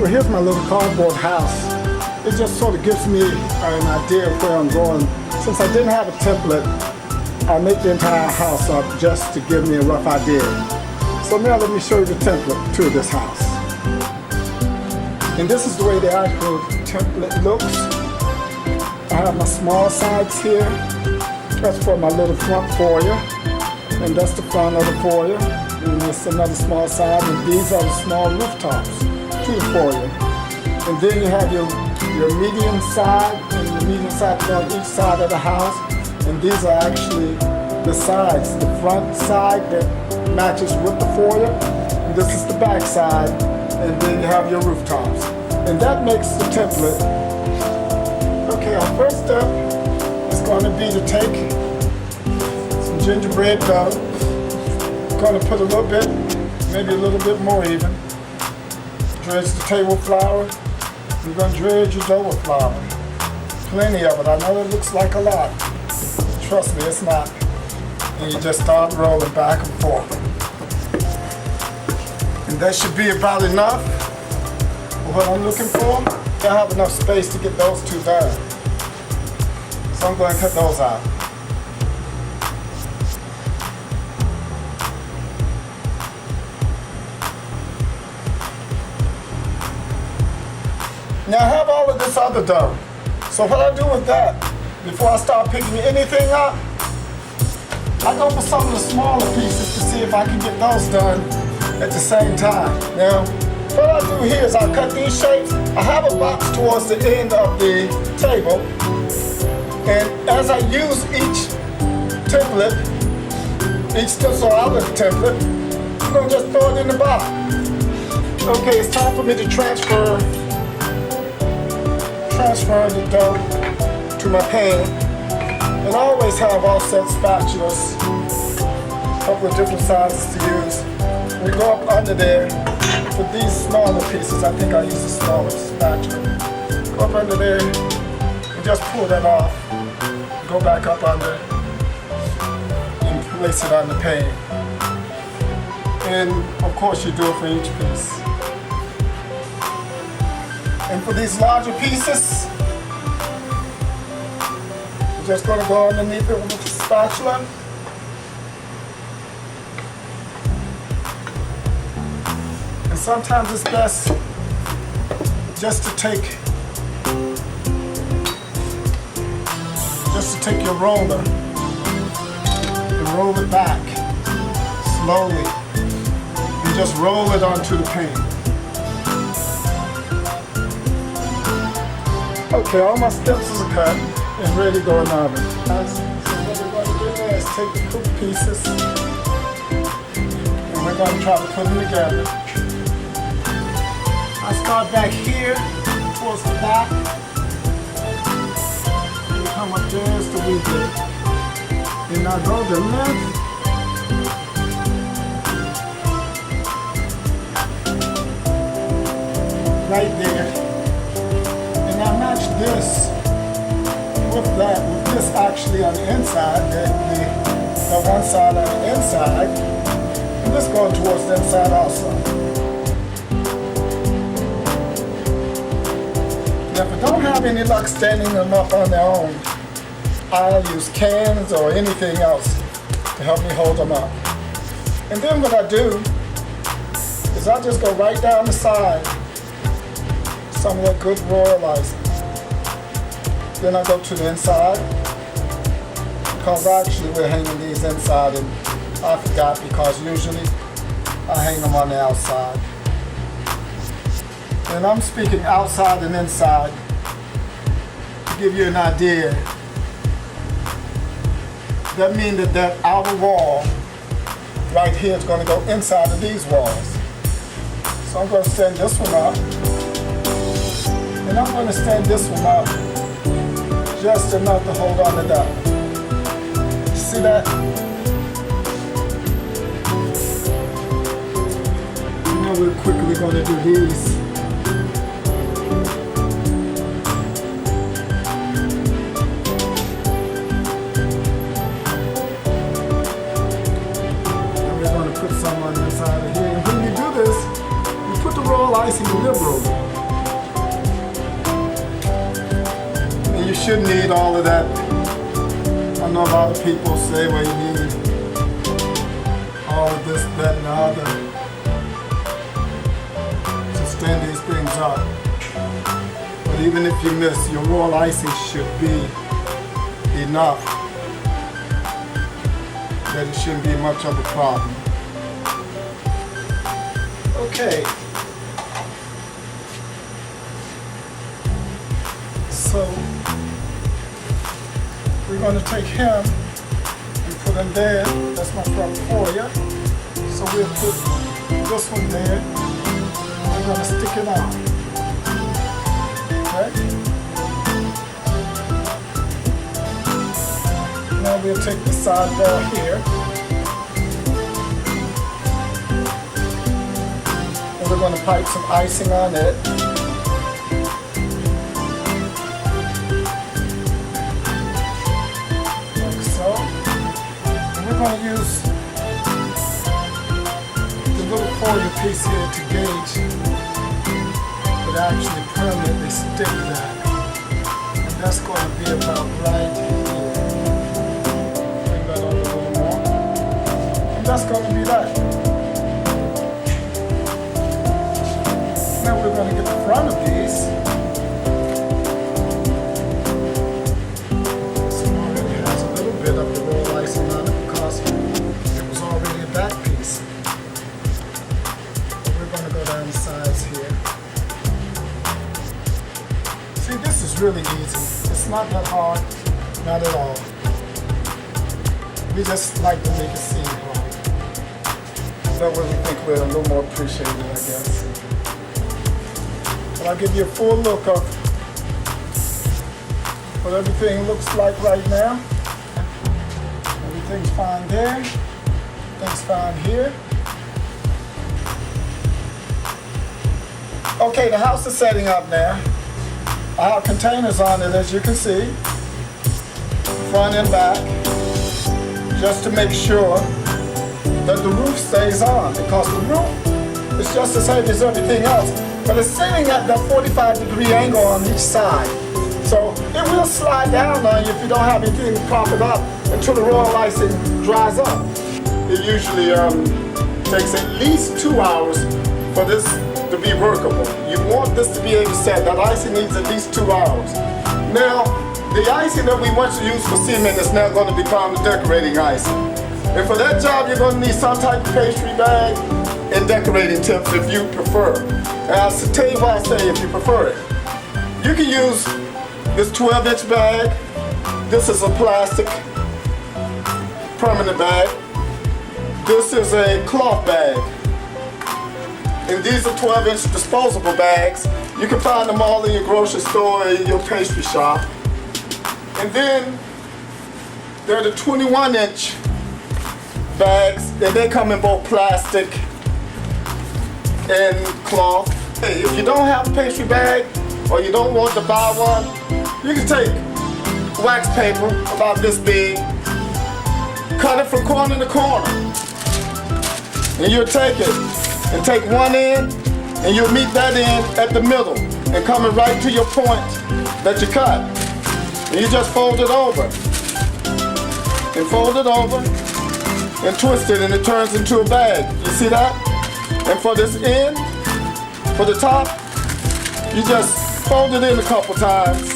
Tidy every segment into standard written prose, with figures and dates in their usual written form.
So here's my little cardboard house. It just sort of gives me an idea of where I'm going. Since I didn't have a template, I make the entire house up just to give me a rough idea. So now let me show you the template to this house. And this is the way the actual template looks. I have my small sides here. That's for my little front foyer. And that's the front of the foyer. And there's another small side, and these are the small rooftops to the foyer. And then you have your median side, and your median side is on each side of the house. And these are actually the sides. The front side that matches with the foyer, and this is the back side, and then you have your rooftops. And that makes the template. Okay, our first step is going to be to take some gingerbread dough. I'm going to put a little bit, maybe a little bit more even. Dredge the table flour. You're going to dredge your dough with flour. Plenty of it. I know it looks like a lot. Trust me, it's not. And you just start rolling back and forth. And that should be about enough for what I'm looking for. I have enough space to get those two done. So I'm going to cut those out. Now I have all of this other dough. So what I do with that, before I start picking anything up, I go for some of the smaller pieces to see if I can get those done at the same time. Now, what I do here is I cut these shapes. I have a box towards the end of the table, and as I use each template, each stencil out of the template, I'm gonna just throw it in the box. Okay, it's time for me to transfer the dough to my pan. And I always have offset spatulas, a couple of different sizes to use. We go up under there for these smaller pieces. I think I use a smaller spatula. Go up under there and just pull that off. Go back up under and place it on the pan. And of course you do it for each piece. And for these larger pieces, you're just going to go underneath it with the spatula. And sometimes it's best just to take your roller and roll it back slowly and just roll it onto the pan. Okay, all my stencils are cut and ready to go in the oven. So what we're going to do now is take the cooked pieces and we're going to try to put them together. I start back here towards the back and come up just a wee bit. And I go the length right there. And I match this with that, with this actually on the inside, the one side on the inside, and this going towards the inside also. Now if I don't have any luck standing them up on their own, I'll use cans or anything else to help me hold them up. And then what I do is I just go right down the side, some of that good royal icing. Then I go to the inside, because actually we're hanging these inside, and I forgot because usually I hang them on the outside. And I'm speaking outside and inside to give you an idea. That means that that outer wall right here is going to go inside of these walls. So I'm going to stand this one up. And I'm going to stand this one up just enough to hold on to that. See that? Now we're quickly going to do these. And we're going to put some on the inside of here. And when you do this, you put the royal icing liberally. shouldn't need all of that. I know a lot of people say, well, you need all of this, that, and the other to stand these things up. But even if you miss, your royal icing should be enough that it shouldn't be much of a problem. Okay. So we're going to take him and put him there. That's my front foyer. So we'll put this one there. I'm going to stick it on. Okay? Now we'll take the sidebar here. And we're going to pipe some icing on it. We're going to use the little foil piece here to gauge but actually permanently stick that. And that's going to be about right here. Bring that up a little more. And that's going to be that. Now we're going to get the front of these. This one already has a little bit of the royal icing on it. It was already a back piece. We're going to go down the sides here. See, this is really easy. It's not that hard, not at all. We just like to make it seem hard. That way we think we're a little more appreciated, I guess. But I'll give you a full look of what everything looks like right now. Everything's fine there. Everything's fine here. Okay, the house is setting up now. I have containers on it, as you can see, front and back, just to make sure that the roof stays on, because the roof is just as heavy as everything else, but it's sitting at that 45-degree angle on each side. So it will slide down on you if you don't have anything to prop it up until the royal icing dries up. It usually takes at least 2 hours for this to be workable. You want this to be able to set. That icing needs at least 2 hours. Now, the icing that we once used for cement is now going to become the decorating icing. And for that job, you're going to need some type of pastry bag and decorating tips if you prefer. And I'll tell you why I say if you prefer it. You can use this 12-inch bag. This is a plastic permanent bag. This is a cloth bag. And these are 12-inch disposable bags. You can find them all in your grocery store or in your pastry shop. And then there are the 21-inch bags, and they come in both plastic and cloth. Hey, if you don't have a pastry bag or you don't want to buy one, you can take wax paper about this big, cut it from corner to corner, and you'll take it and take one end and you'll meet that end at the middle and coming right to your point that you cut. And you just fold it over and fold it over and twist it, and it turns into a bag. You see that? And for this end, for the top, you just fold it in a couple times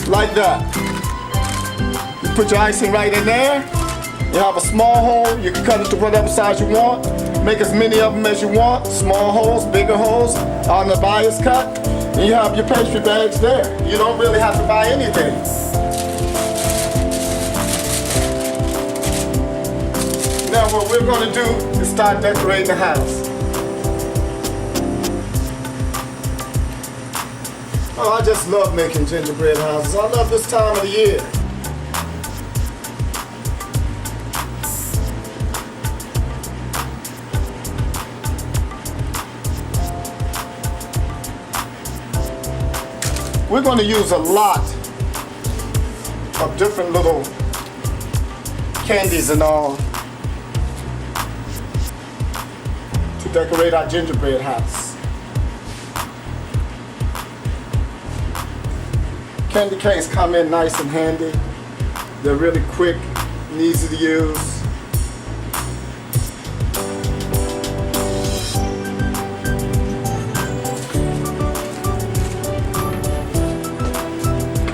like that. You put your icing right in there. You have a small hole. You can cut it to whatever size you want. Make as many of them as you want. Small holes, bigger holes on the bias cut. And you have your pastry bags there. You don't really have to buy anything. Now what we're going to do is start decorating the house. Oh, I just love making gingerbread houses. I love this time of the year. We're going to use a lot of different little candies and all to decorate our gingerbread house. candy canes come in nice and handy. They're really quick and easy to use.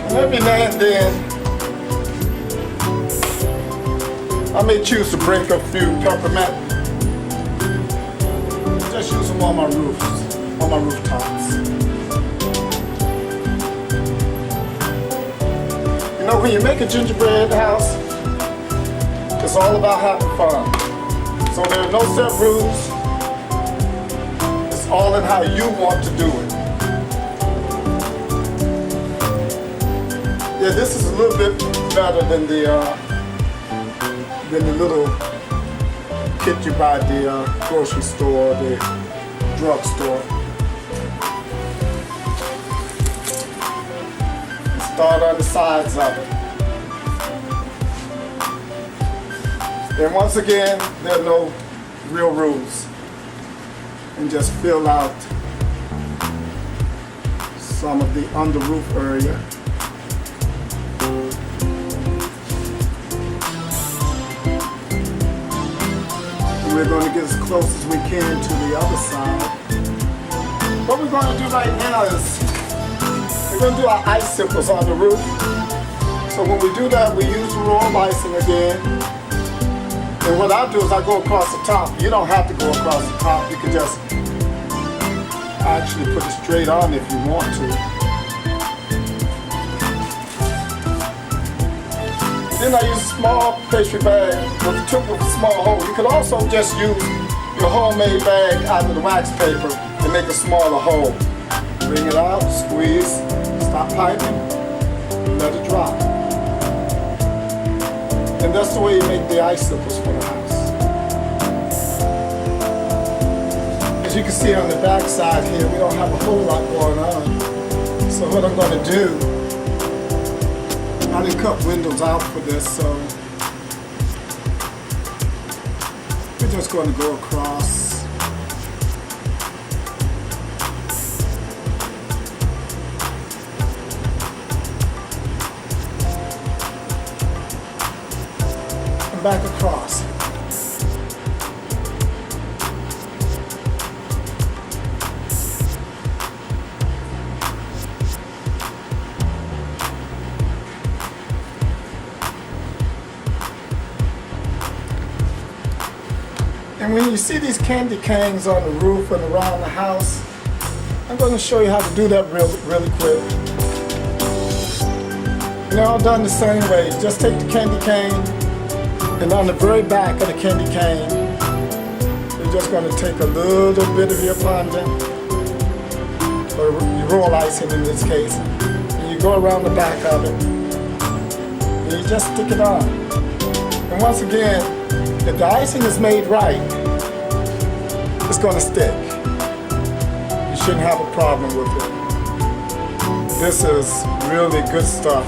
And every now and then, I may choose to break a few peppermint. Just use them on my roofs, on my rooftops. You know, when you make a gingerbread house, it's all about having fun. So there are no set rules. It's all in how you want to do it. Yeah, this is a little bit better than the little kit you buy at the grocery store, the drugstore. Start on the sides of it. And once again, there are no real rules. And just fill out some of the under roof area. We're going to get as close as we can to the other side. What we're going to do right now is we're going to do our icicles on the roof. So when we do that, we use the roll icing again. And what I do is I go across the top. You don't have to go across the top. You can just actually put it straight on if you want to. Then I use a small pastry bag with the tip of a small hole. You could also just use your homemade bag out of the wax paper and make a smaller hole. Bring it out, squeeze, stop piping, let it drop. And that's the way you make the icicles for the house. As you can see on the back side here, we don't have a whole lot going on. So what I'm going to do, I didn't cut windows out for this, so we're just going to go across. And back across. And when you see these candy canes on the roof and around the house, I'm going to show you how to do that really quick. And they're all done the same way. Just take the candy cane, and on the very back of the candy cane, you're just going to take a little bit of your fondant, or your roll icing in this case, and you go around the back of it, and you just stick it on. And once again, if the icing is made right, it's going to stick. You shouldn't have a problem with it. This is really good stuff.